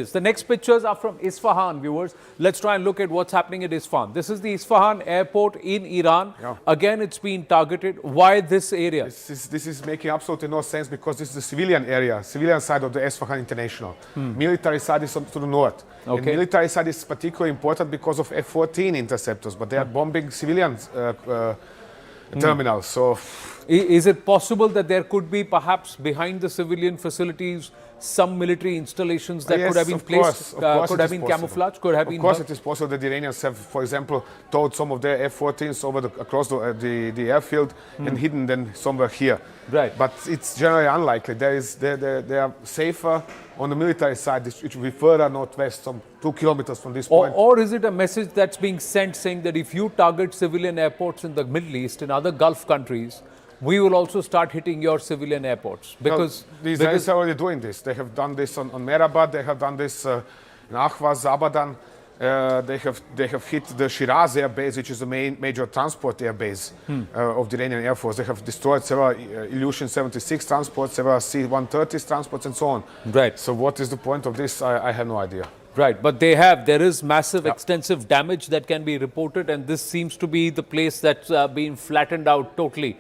The next pictures are from Isfahan, viewers. Let's try and look at what's happening at Isfahan. This is the Isfahan airport in Iran. Yeah. Again, it's been targeted. Why this area? This is making absolutely no sense because this is the civilian area, civilian side of the Isfahan International. Military side is to the north. And military side is particularly important because of F-14 interceptors, but they are bombing civilian terminals. So, Is it possible that there could be perhaps behind the civilian facilities some military installations that yes, could have been placed, could have been camouflaged, could have been... Of course it is possible that the Iranians have, for example, towed some of their F-14s across the airfield and hidden them somewhere here. Right. But it's generally unlikely. They are safer on the military side, which will be further northwest, some 2 kilometers from this point. Or is it a message that's being sent saying that if you target civilian airports in the Middle East, in other Gulf countries, we will also start hitting your civilian airports? Because the Israelis are already doing this. They have done this on Merabad, they have done this in Ahvaz, Abadan. They have hit the Shiraz air base, which is the major transport air base of the Iranian Air Force. They have destroyed several Ilyushin 76 transports, several C-130s transports, and so on. Right. So what is the point of this? I have no idea. Right, but there is massive, extensive damage that can be reported, and this seems to be the place that's been flattened out totally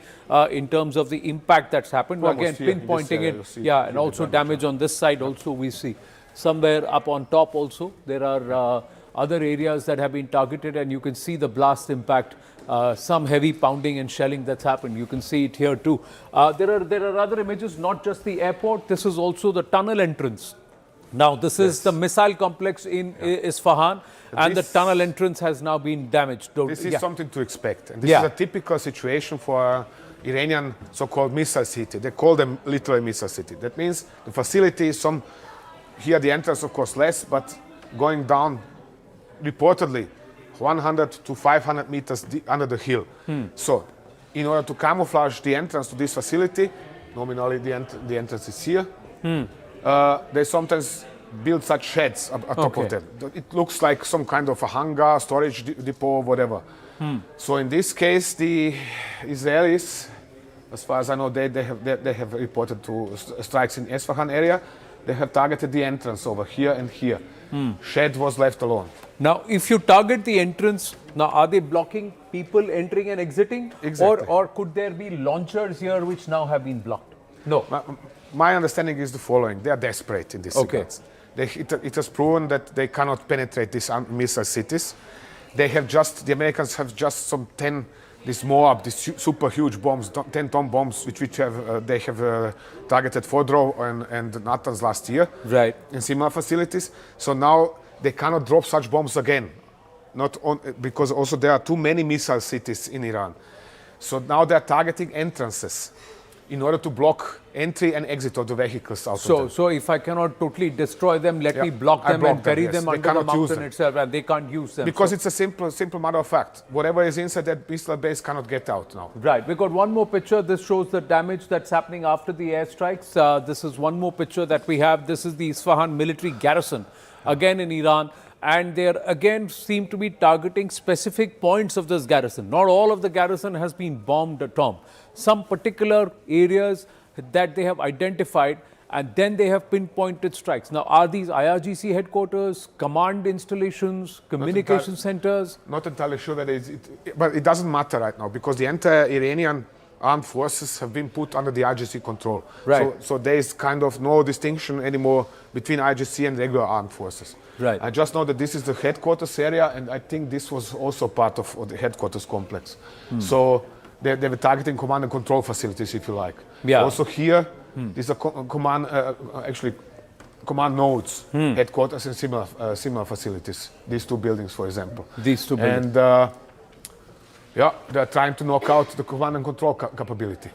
in terms of the impact that's happened. Again, pinpointing it, and also damage on this side also we see. Somewhere up on top also, there are other areas that have been targeted, and you can see the blast impact, some heavy pounding and shelling that's happened. You can see it here too. There are other images, not just the airport, this is also the tunnel entrance. Now, this is the missile complex in Isfahan, and the tunnel entrance has now been damaged. This is something to expect. And this is a typical situation for Iranian so-called missile city. They call them literally missile city. That means the facility is here the entrance, of course, less, but going down reportedly 100 to 500 meters under the hill. So, in order to camouflage the entrance to this facility, nominally the entrance is here. They sometimes build such sheds atop of them. It looks like some kind of a hangar, storage depot, whatever. So in this case, the Israelis, as far as I know, they have reported to strikes in Isfahan area. They have targeted the entrance over here and here. Shed was left alone. Now, if you target the entrance, now are they blocking people entering and exiting? Exactly. Or could there be launchers here which now have been blocked? No. My understanding is the following. They are desperate in this regards. It has proven that they cannot penetrate these missile cities. The Americans have just some 10, these Moab, these super huge bombs, 10-ton bombs, which they have targeted Fordow and Natanz last year. Right. In similar facilities. So now they cannot drop such bombs again. Because also there are too many missile cities in Iran. So now they are targeting entrances in order to block entry and exit of the vehicles out of them. So if I cannot totally destroy them, let me block them and bury them under the mountain itself, and they can't use them. Because it's a simple matter of fact. Whatever is inside that missile base cannot get out now. Right. We got one more picture. This shows the damage that's happening after the airstrikes. This is one more picture that we have. This is the Isfahan military garrison, again in Iran. And they again seem to be targeting specific points of this garrison. Not all of the garrison has been bombed at all. Some particular areas that they have identified, and then they have pinpointed strikes. Now, are these IRGC headquarters, command installations, communication centers? Not entirely sure that but it doesn't matter right now because the entire Iranian armed forces have been put under the IRGC control. Right. So there is kind of no distinction anymore between IRGC and regular armed forces. Right. I just know that this is the headquarters area, and I think this was also part of the headquarters complex. So they were targeting command and control facilities, if you like. Yeah. Also here, these are command nodes, headquarters, and similar facilities. These two buildings, for example. These two buildings. And they're trying to knock out the command and control capability.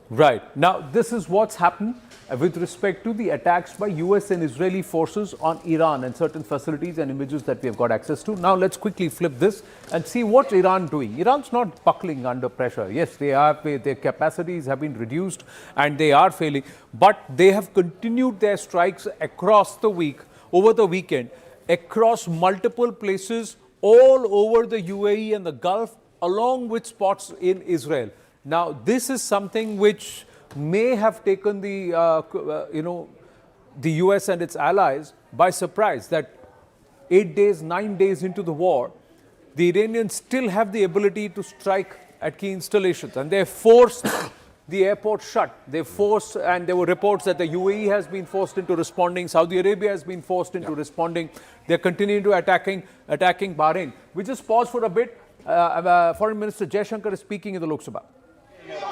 Right. Now, this is what's happened with respect to the attacks by US and Israeli forces on Iran and certain facilities and images that we have got access to. Now, let's quickly flip this and see what Iran doing. Iran's not buckling under pressure. Yes, their capacities have been reduced and they are failing, but they have continued their strikes across the week, over the weekend, across multiple places all over the UAE and the Gulf, along with spots in Israel. Now, this is something which may have taken the, the US and its allies by surprise, that 8 days, 9 days into the war, the Iranians still have the ability to strike at key installations, and they forced the airport shut. They forced, and there were reports that the UAE has been forced into responding, Saudi Arabia has been forced into responding. They're continuing to attacking Bahrain. We just pause for a bit. Foreign Minister Jaishankar is speaking in the Lok Sabha.